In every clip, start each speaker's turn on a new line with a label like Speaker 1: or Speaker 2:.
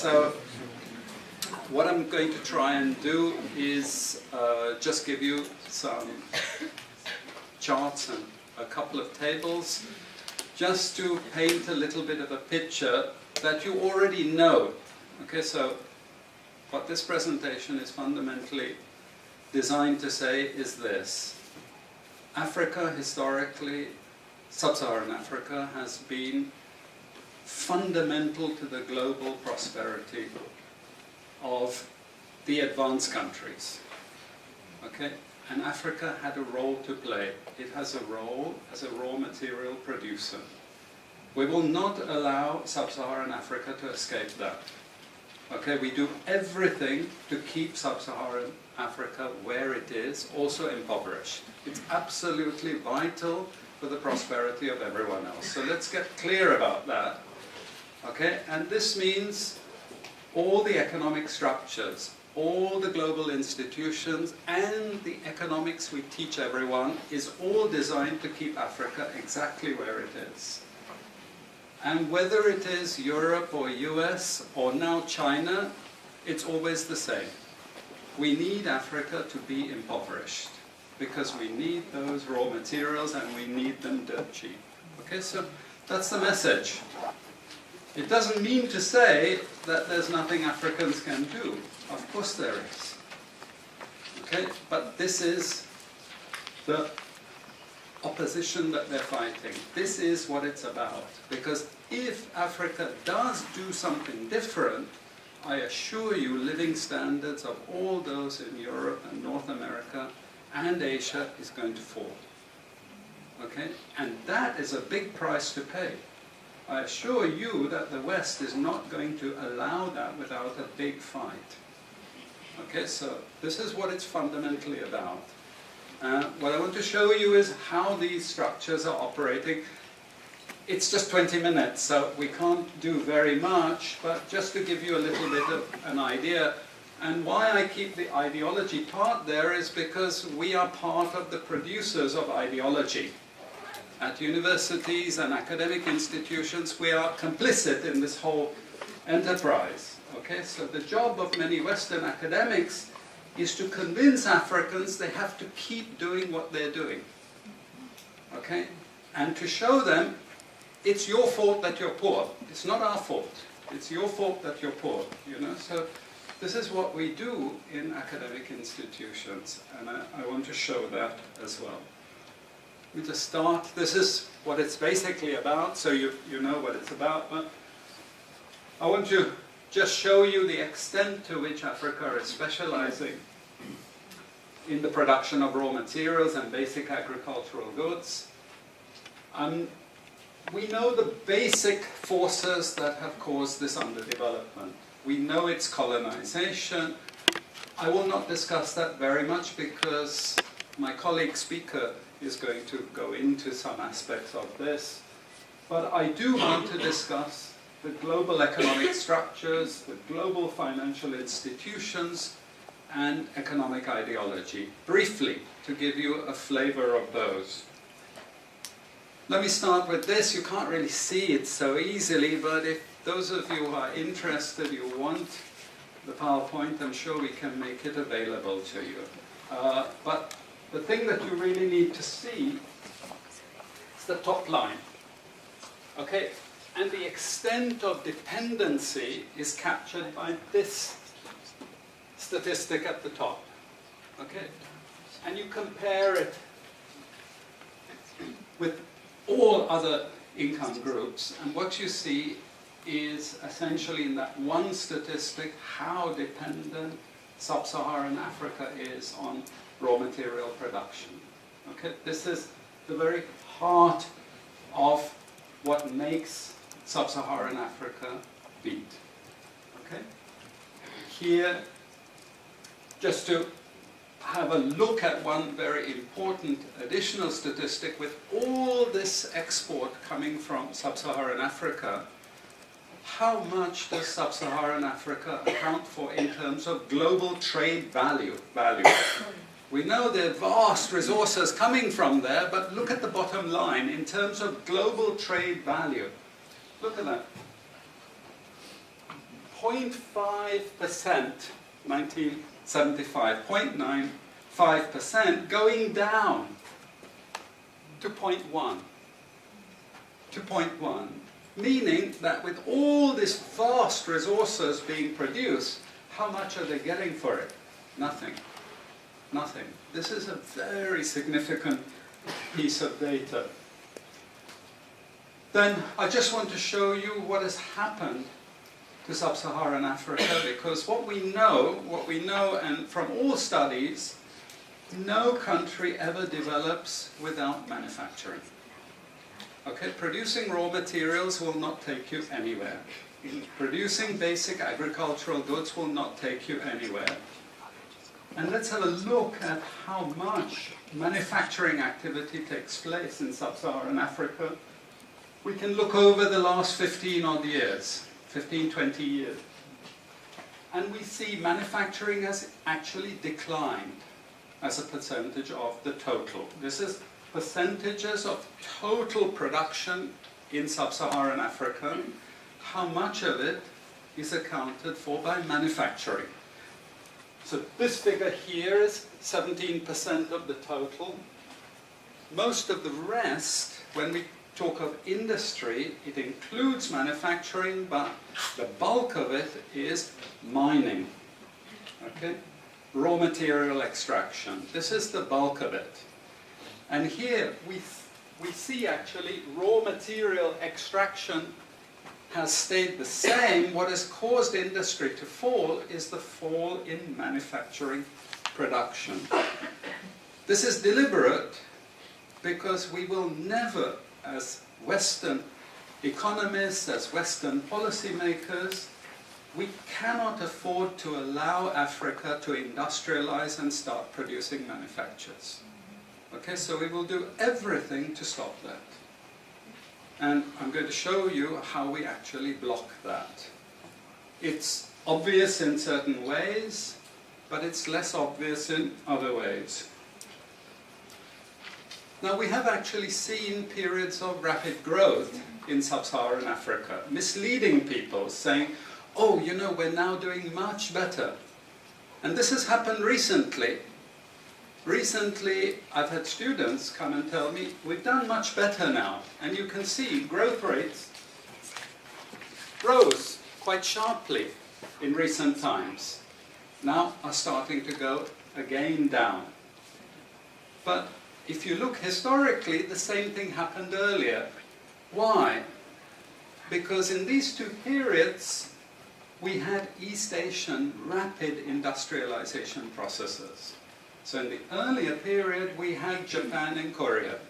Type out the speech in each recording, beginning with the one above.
Speaker 1: So what I'm going to try and do is just give you some charts and a couple of tables just to paint a little bit of a picture that you already know. Okay, so what this presentation is fundamentally designed to say is this. Africa, historically, sub-Saharan Africa, has been fundamental to the global prosperity of the advanced countries. Okay? And Africa had a role to play. It has a role as a raw material producer. We will not allow sub-Saharan Africa to escape that. Okay, we do everything to keep sub-Saharan Africa where it is, also impoverished. It's absolutely vital for the prosperity of everyone else. So let's get clear about that. Okay, and this means all the economic structures, all the global institutions, and the economics we teach everyone is all designed to keep Africa exactly where it is. And whether it is Europe or US or now China, it's always the same. We need Africa to be impoverished because we need those raw materials and we need them dirt cheap. Okay, so that's the message. It doesn't mean to say that there's nothing Africans can do. Of course there is. Okay, but this is the opposition that they're fighting. This is what it's about. Because if Africa does do something different, I assure you living standards of all those in Europe and North America and Asia is going to fall. Okay? And that is a big price to pay. I assure you that the West is not going to allow that without a big fight. Okay, so this is what it's fundamentally about. What I want to show you is how these structures are operating. It's just 20 minutes, so we can't do very much, but just to give you a little bit of an idea. And why I keep the ideology part there is because we are part of the producers of ideology. At universities and academic institutions, we are complicit in this whole enterprise. Okay, so the job of many Western academics is to convince Africans they have to keep doing what they're doing. Okay, and to show them it's your fault that you're poor. It's not our fault. It's your fault that you're poor. You know, so this is what we do in academic institutions, and I want to show that as well. We just start. This is what it's basically about, so you know what it's about. But I want to just show you the extent to which Africa is specializing in the production of raw materials and basic agricultural goods. We know the basic forces that have caused this underdevelopment. We know it's colonization. I will not discuss that very much because my colleague speaker is going to go into some aspects of this. But I do want to discuss the global economic structures, the global financial institutions, and economic ideology, briefly, to give you a flavor of those. Let me start with this. You can't really see it so easily, but if those of you who are interested, you want the PowerPoint, I'm sure we can make it available to you. But the thing that you really need to see is the top line. Okay? And the extent of dependency is captured by this statistic at the top. Okay? And you compare it with all other income groups, and what you see is essentially in that one statistic how dependent sub-Saharan Africa is on raw material production. Okay? This is the very heart of what makes sub-Saharan Africa beat. Okay? Here, just to have a look at one very important additional statistic, with all this export coming from sub-Saharan Africa, how much does sub-Saharan Africa account for in terms of global trade value? We know there are vast resources coming from there, but look at the bottom line in terms of global trade value. Look at that. 0.5%, 1975, 0.95% going down to 0.1. To 0.1. Meaning that with all these vast resources being produced, how much are they getting for it? Nothing. Nothing. This is a very significant piece of data. Then I just want to show you what has happened to sub-Saharan Africa, because what we know, and from all studies, no country ever develops without manufacturing. Okay, producing raw materials will not take you anywhere. Producing basic agricultural goods will not take you anywhere. And let's have a look at how much manufacturing activity takes place in sub-Saharan Africa. We can look over the last 15 odd years, 15, 20 years. And we see manufacturing has actually declined as a percentage of the total. This is percentages of total production in sub-Saharan Africa. How much of it is accounted for by manufacturing? So this figure here is 17% of the total. Most of the rest, when we talk of industry, it includes manufacturing, but the bulk of it is mining. Okay? Raw material extraction. This is the bulk of it. And here we see actually raw material extraction has stayed the same. What has caused industry to fall is the fall in manufacturing production. This is deliberate because we will never, as Western economists, as Western policymakers, we cannot afford to allow Africa to industrialize and start producing manufactures. Okay, so we will do everything to stop that. And I'm going to show you how we actually block that. It's obvious in certain ways, but it's less obvious in other ways. Now, we have actually seen periods of rapid growth in sub-Saharan Africa, misleading people, saying, oh, you know, we're now doing much better. And this has happened recently. Recently, I've had students come and tell me, we've done much better now. And you can see growth rates rose quite sharply in recent times. Now are starting to go again down. But if you look historically, the same thing happened earlier. Why? Because in these two periods, we had East Asian rapid industrialization processes. So in the earlier period, we had Japan and Korea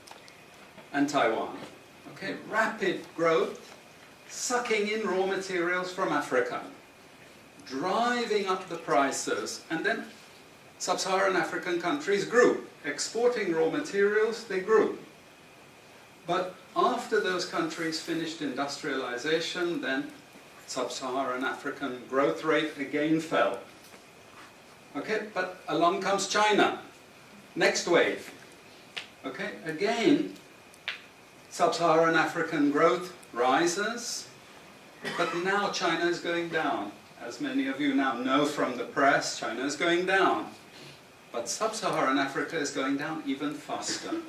Speaker 1: and Taiwan. Okay, rapid growth, sucking in raw materials from Africa, driving up the prices, and then sub-Saharan African countries grew. Exporting raw materials, they grew. But after those countries finished industrialization, then sub-Saharan African growth rate again fell. Okay, but along comes China. Next wave. Okay, again, sub-Saharan African growth rises, but now China is going down. As many of you now know from the press, China is going down. But sub-Saharan Africa is going down even faster.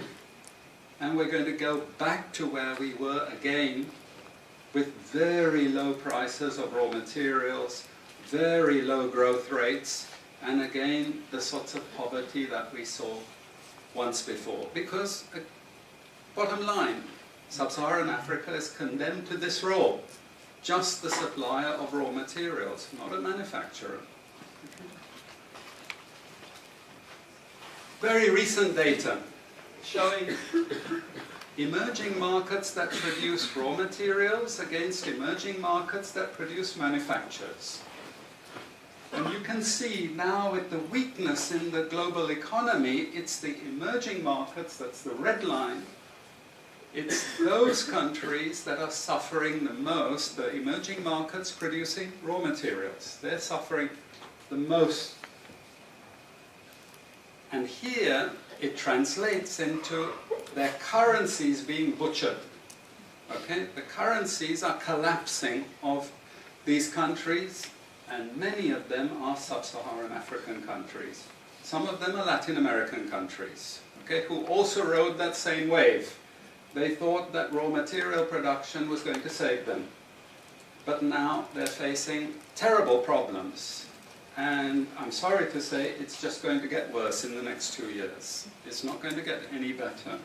Speaker 1: And we're going to go back to where we were again, with very low prices of raw materials, very low growth rates, and again, the sorts of poverty that we saw once before. Because, bottom line, sub-Saharan Africa is condemned to this role. Just the supplier of raw materials, not a manufacturer. Very recent data showing emerging markets that produce raw materials against emerging markets that produce manufactures. And you can see now with the weakness in the global economy, it's the emerging markets, that's the red line, it's those countries that are suffering the most, the emerging markets producing raw materials. They're suffering the most. And here it translates into their currencies being butchered. Okay? The currencies are collapsing of these countries, and many of them are sub-Saharan African countries. Some of them are Latin American countries, okay, who also rode that same wave. They thought that raw material production was going to save them. But now they're facing terrible problems. And I'm sorry to say, it's just going to get worse in the next 2 years. It's not going to get any better.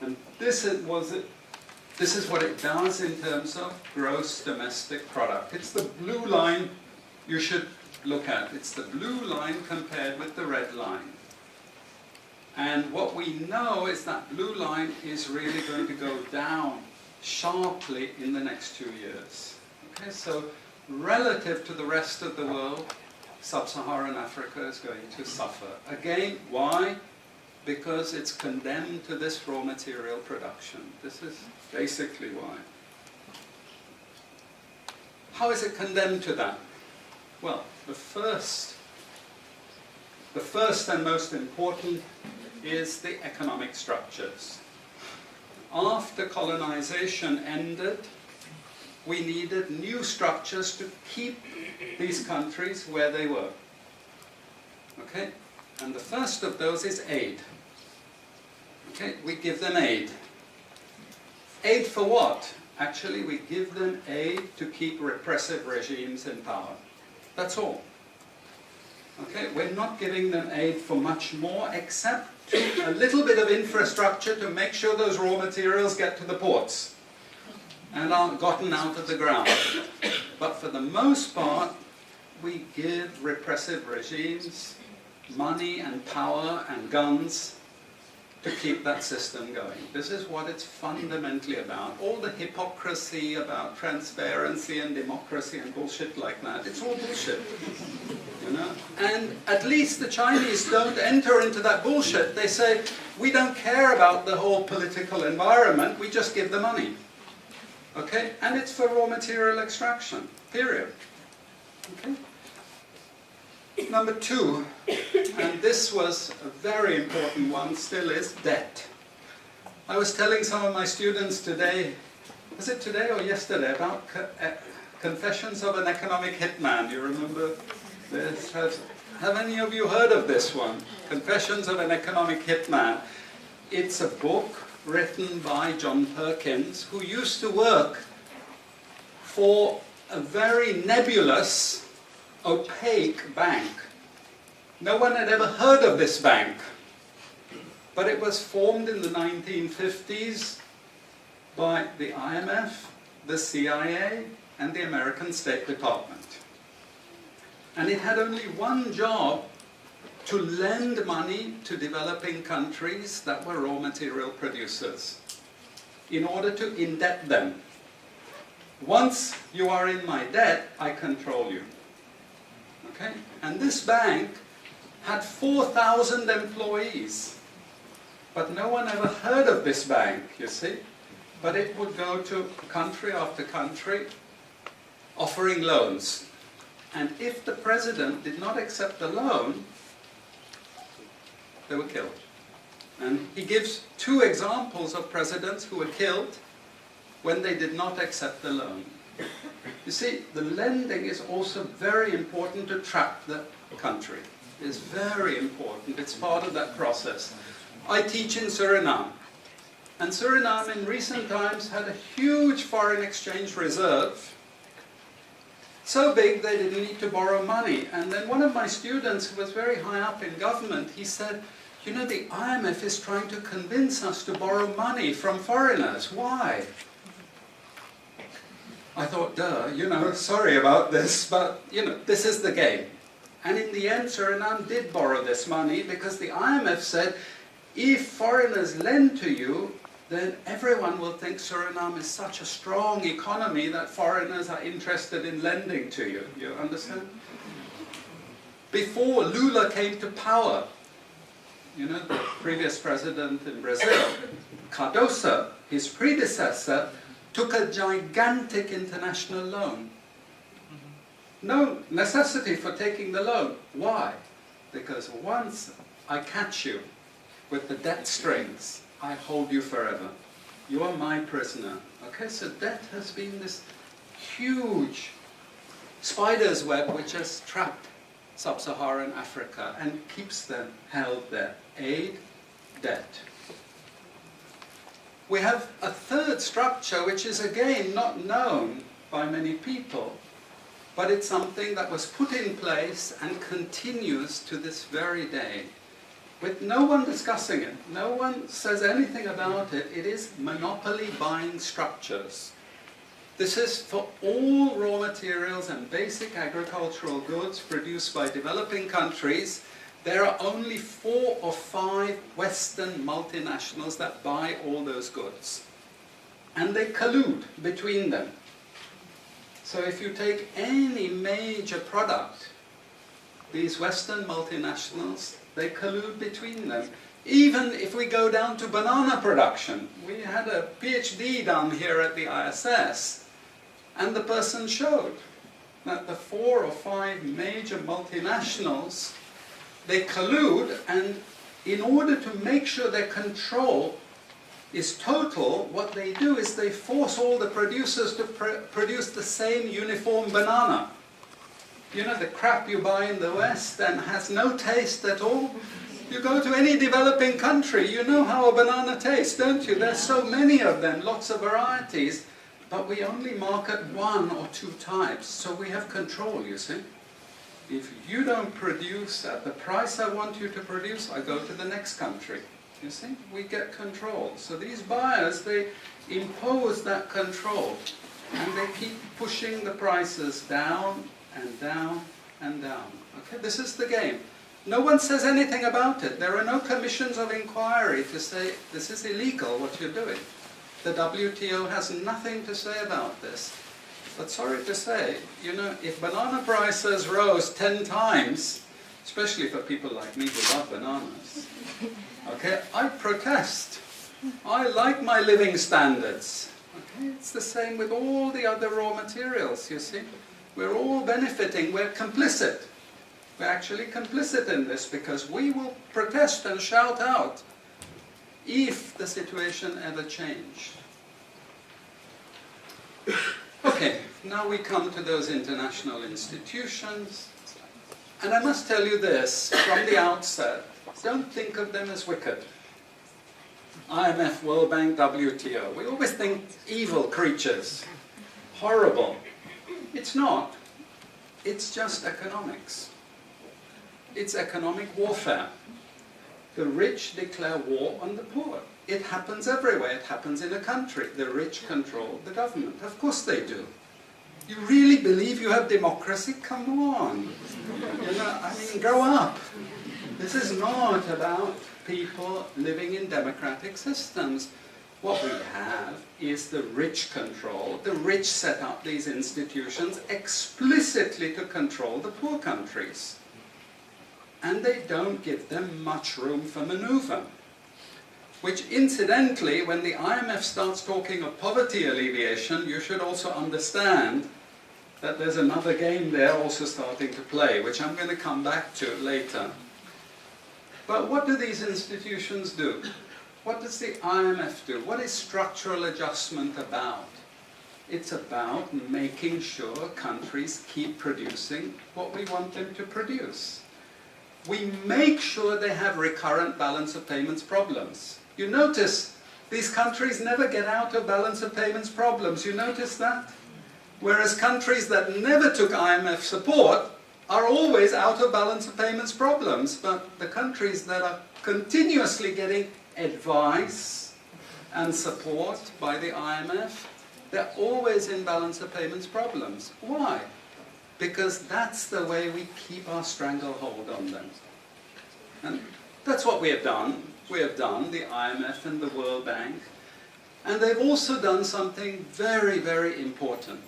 Speaker 1: And this is what it does in terms of gross domestic product. It's the blue line you should look at. It's the blue line compared with the red line. And what we know is that blue line is really going to go down sharply in the next 2 years. Okay, so relative to the rest of the world, sub-Saharan Africa is going to suffer. Again, why? Because it's condemned to this raw material production. This is basically why. How is it condemned to that? Well, the first and most important is the economic structures. After colonization ended, we needed new structures to keep these countries where they were. Okay? And the first of those is aid. Okay? We give them aid. Aid for what? Actually, we give them aid to keep repressive regimes in power. That's all. Okay? We're not giving them aid for much more, except to a little bit of infrastructure to make sure those raw materials get to the ports and are gotten out of the ground. But for the most part, we give repressive regimes money and power and guns to keep that system going. This is what it's fundamentally about. All the hypocrisy about transparency and democracy and bullshit like that, it's all bullshit. You know? And at least the Chinese don't enter into that bullshit. They say, we don't care about the whole political environment, we just give the money. Okay? And it's for raw material extraction, period. Okay? Number 2, and this was a very important one, still is debt. I was telling some of my students today, was it today or yesterday, about Confessions of an Economic Hitman. Do you remember this? Have any of you heard of this one? Confessions of an Economic Hitman. It's a book written by John Perkins, who used to work for a very nebulous, opaque bank. No one had ever heard of this bank, but it was formed in the 1950s by the IMF, the CIA, and the American State Department. And it had only one job: to lend money to developing countries that were raw material producers in order to indebt them. Once you are in my debt, I control you. Okay? And this bank had 4,000 employees. But no one ever heard of this bank, you see. But it would go to country after country offering loans. And if the president did not accept the loan, they were killed. And he gives 2 examples of presidents who were killed when they did not accept the loan. You see, the lending is also very important to trap the country. It's very important. It's part of that process. I teach in Suriname. And Suriname in recent times had a huge foreign exchange reserve. So big they didn't need to borrow money. And then one of my students who was very high up in government, he said, you know, the IMF is trying to convince us to borrow money from foreigners. Why? I thought, duh, you know, sorry about this, but, you know, this is the game. And in the end, Suriname did borrow this money because the IMF said, if foreigners lend to you, then everyone will think Suriname is such a strong economy that foreigners are interested in lending to you. You understand? Before Lula came to power, you know, the previous president in Brazil, Cardoso, his predecessor, took a gigantic international loan. No necessity for taking the loan. Why? Because once I catch you with the debt strings, I hold you forever. You are my prisoner. Okay, so debt has been this huge spider's web which has trapped sub-Saharan Africa and keeps them held there. Aid, debt. We have a third structure which is again not known by many people, but it's something that was put in place and continues to this very day, with no one discussing it. No one says anything about it. It is monopoly buying structures. This is for all raw materials and basic agricultural goods produced by developing countries. There are only 4 or 5 Western multinationals that buy all those goods. And they collude between them. So if you take any major product, these Western multinationals, they collude between them. Even if we go down to banana production, we had a PhD done here at the ISS, and the person showed that the 4 or 5 major multinationals, they collude, and in order to make sure their control is total, what they do is they force all the producers to produce the same uniform banana. You know, the crap you buy in the West and has no taste at all? You go to any developing country, you know how a banana tastes, don't you? There's so many of them, lots of varieties, but we only market 1 or 2 types, so we have control, you see. If you don't produce at the price I want you to produce, I go to the next country. You see, we get control. So these buyers, they impose that control, and they keep pushing the prices down and down and down. Okay, this is the game. No one says anything about it. There are no commissions of inquiry to say, this is illegal, what you're doing. The WTO has nothing to say about this. But sorry to say, you know, if banana prices rose 10 times, especially for people like me who love bananas, okay, I protest. I like my living standards. Okay, it's the same with all the other raw materials, you see. We're all benefiting, we're complicit. We're actually complicit in this because we will protest and shout out if the situation ever changed. Okay, now we come to those international institutions. And I must tell you this, from the outset, don't think of them as wicked. IMF, World Bank, WTO. We always think evil creatures, horrible. It's not. It's just economics. It's economic warfare. The rich declare war on the poor. It happens everywhere. It happens in a country. The rich control the government. Of course they do. You really believe you have democracy? Come on. You know, I mean, grow up. This is not about people living in democratic systems. What we have is the rich control. The rich set up these institutions explicitly to control the poor countries. And they don't give them much room for maneuver. Which incidentally, when the IMF starts talking of poverty alleviation, you should also understand that there's another game there also starting to play, which I'm going to come back to later. But what do these institutions do? What does the IMF do? What is structural adjustment about? It's about making sure countries keep producing what we want them to produce. We make sure they have recurrent balance of payments problems. You notice these countries never get out of balance of payments problems. You notice that? Whereas countries that never took IMF support are always out of balance of payments problems. But the countries that are continuously getting advice and support by the IMF, they're always in balance of payments problems. Why? Because that's the way we keep our stranglehold on them. And that's what we have done. We have done, the IMF and the World Bank. And they've also done something very, very important.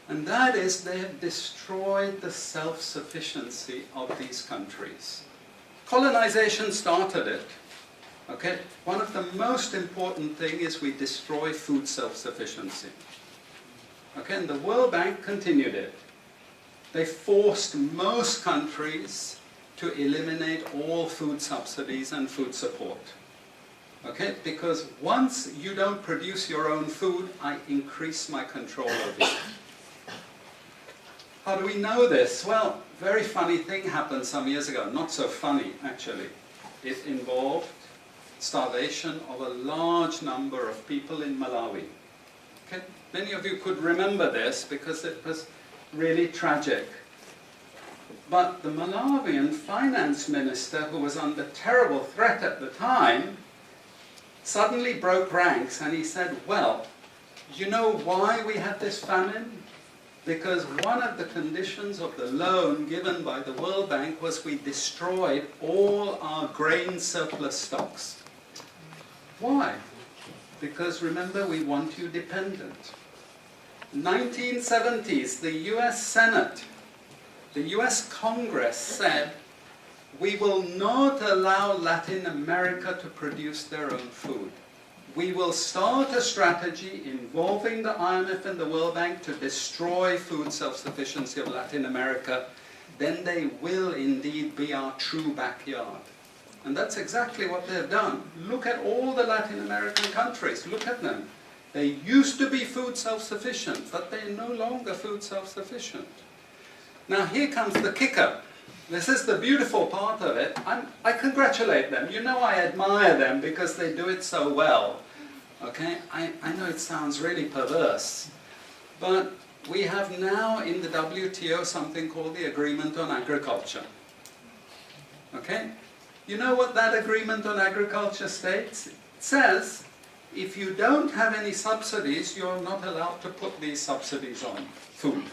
Speaker 1: And that is they have destroyed the self-sufficiency of these countries. Colonization started it. Okay? One of the most important things is we destroy food self-sufficiency. Okay? And the World Bank continued it. They forced most countries to eliminate all food subsidies and food support. Okay? Because once you don't produce your own food, I increase my control over you. How do we know this? Well, very funny thing happened some years ago. Not so funny, actually. It involved starvation of a large number of people in Malawi. Okay? Many of you could remember this because it was really tragic. But the Malawian finance minister, who was under terrible threat at the time, suddenly broke ranks and he said, well, you know why we had this famine? Because one of the conditions of the loan given by the World Bank was we destroyed all our grain surplus stocks. Why? Because remember, we want you dependent. 1970s, the US Senate, the US Congress said, we will not allow Latin America to produce their own food. We will start a strategy involving the IMF and the World Bank to destroy food self-sufficiency of Latin America. Then they will indeed be our true backyard. And that's exactly what they've done. Look at all the Latin American countries. Look at them. They used to be food self-sufficient, but they're no longer food self-sufficient. Now here comes the kicker. This is the beautiful part of it. I congratulate them. You know, I admire them because they do it so well. Okay? I know it sounds really perverse, but we have now in the WTO something called the Agreement on Agriculture. Okay? You know what that Agreement on Agriculture states? It says, if you don't have any subsidies, you're not allowed to put these subsidies on food.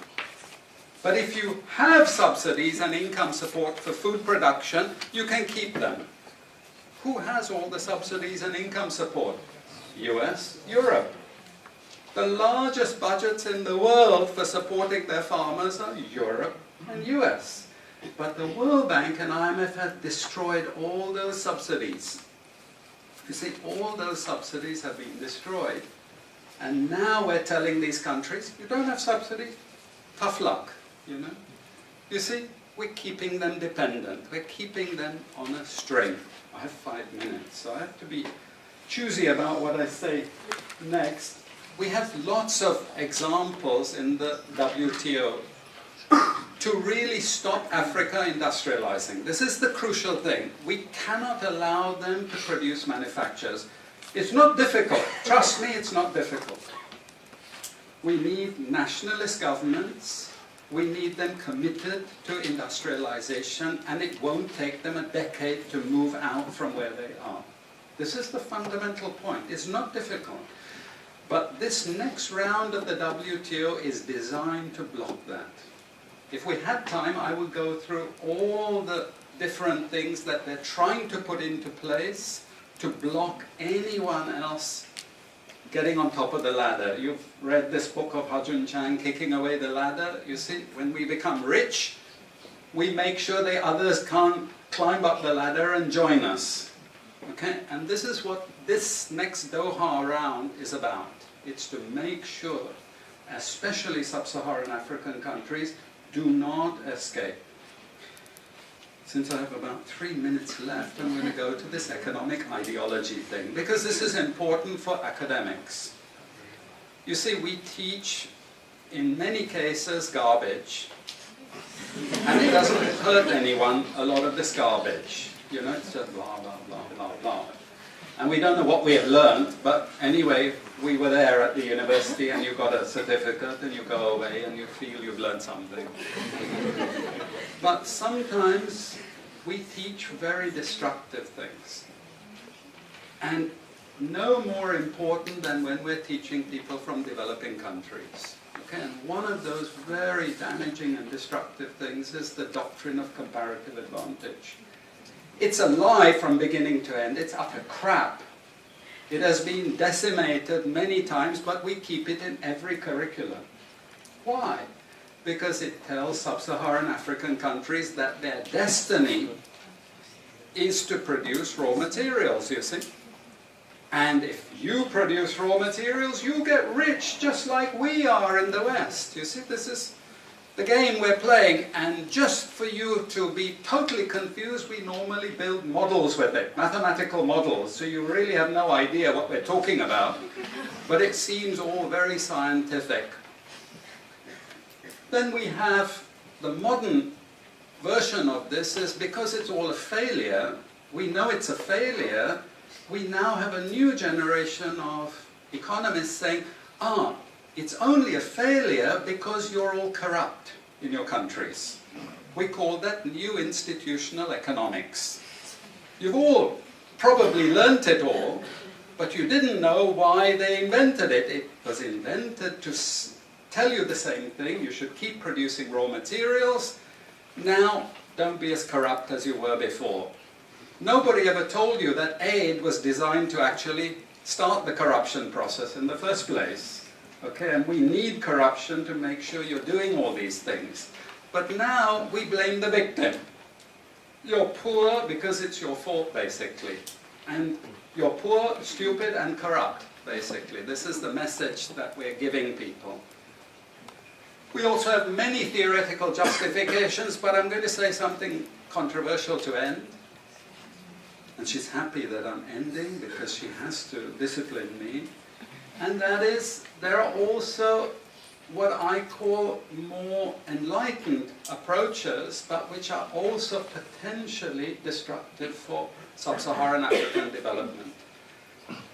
Speaker 1: But if you have subsidies and income support for food production, you can keep them. Who has all the subsidies and income support? US, Europe. The largest budgets in the world for supporting their farmers are Europe and US. But the World Bank and IMF have destroyed all those subsidies. You see, all those subsidies have been destroyed. And now we're telling these countries, you don't have subsidies, tough luck. You know? You see, we're keeping them dependent. We're keeping them on a string. I have 5 minutes, so I have to be choosy about what I say next. We have lots of examples in the WTO to really stop Africa industrializing. This is the crucial thing. We cannot allow them to produce manufacturers. It's not difficult. Trust me, it's not difficult. We need nationalist governments. We need them committed to industrialization, and it won't take them a decade to move out from where they are. This is the fundamental point. It's not difficult. But this next round of the WTO is designed to block that. If we had time, I would go through all the different things that they're trying to put into place to block anyone else getting on top of the ladder. You've read this book of Hajun Chang, Kicking Away the Ladder. You see, when we become rich, we make sure the others can't climb up the ladder and join us. Okay? And this is what this next Doha round is about. It's to make sure, especially sub-Saharan African countries, do not escape. Since I have about 3 minutes left, I'm going to go to this economic ideology thing, because this is important for academics. You see, we teach, in many cases, garbage. And it doesn't hurt anyone, a lot of this garbage. You know, it's just blah, blah, blah, blah, blah. And we don't know what we have learned, but anyway, we were there at the university and you got a certificate and you go away and you feel you've learned something. But sometimes we teach very destructive things. And no more important than when we're teaching people from developing countries. Okay? And one of those very damaging and destructive things is the doctrine of comparative advantage. It's a lie from beginning to end. It's utter crap. It has been decimated many times, but we keep it in every curriculum. Why? Because it tells sub-Saharan African countries that their destiny is to produce raw materials, you see. And if you produce raw materials, you get rich just like we are in the West. You see, this is the game we're playing, and just for you to be totally confused, we normally build models with it, mathematical models, so you really have no idea what we're talking about, but it seems all very scientific. Then we have the modern version of this is, because it's all a failure, we know it's a failure, we now have a new generation of economists saying, it's only a failure because you're all corrupt in your countries. We call that new institutional economics. You've all probably learnt it all, but you didn't know why they invented it. It was invented to tell you the same thing. You should keep producing raw materials. Now, don't be as corrupt as you were before. Nobody ever told you that aid was designed to actually start the corruption process in the first place. Okay, and we need corruption to make sure you're doing all these things. But now we blame the victim. You're poor because it's your fault, basically. And you're poor, stupid, and corrupt, basically. This is the message that we're giving people. We also have many theoretical justifications, but I'm going to say something controversial to end. And she's happy that I'm ending because she has to discipline me. And that is, there are also what I call more enlightened approaches, but which are also potentially destructive for sub-Saharan African development.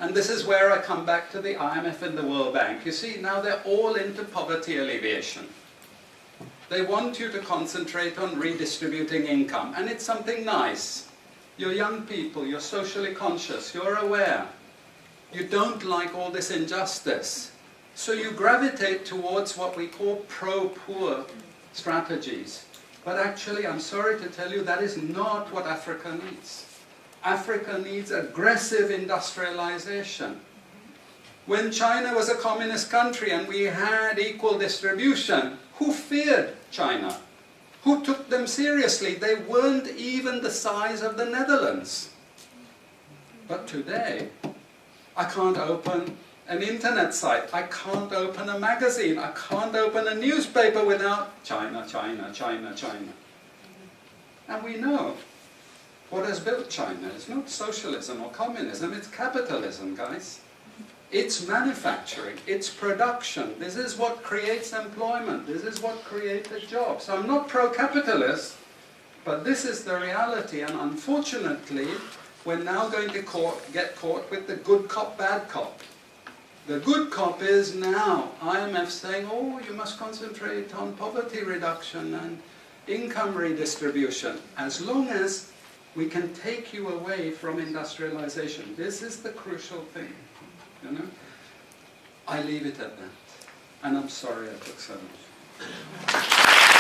Speaker 1: And this is where I come back to the IMF and the World Bank. You see, now they're all into poverty alleviation. They want you to concentrate on redistributing income, and it's something nice. You're young people, you're socially conscious, you're aware. You don't like all this injustice. So you gravitate towards what we call pro-poor strategies. But actually, I'm sorry to tell you, that is not what Africa needs. Africa needs aggressive industrialization. When China was a communist country and we had equal distribution, who feared China? Who took them seriously? They weren't even the size of the Netherlands. But today, I can't open an internet site, I can't open a magazine, I can't open a newspaper without China, China, China, China. And we know what has built China. It's not socialism or communism, it's capitalism, guys. It's manufacturing, it's production. This is what creates employment, this is what created jobs. I'm not pro-capitalist, but this is the reality, and unfortunately, we're now going to get caught with the good cop, bad cop. The good cop is now IMF saying, oh, you must concentrate on poverty reduction and income redistribution, as long as we can take you away from industrialization. This is the crucial thing, you know. I leave it at that, and I'm sorry I took so much.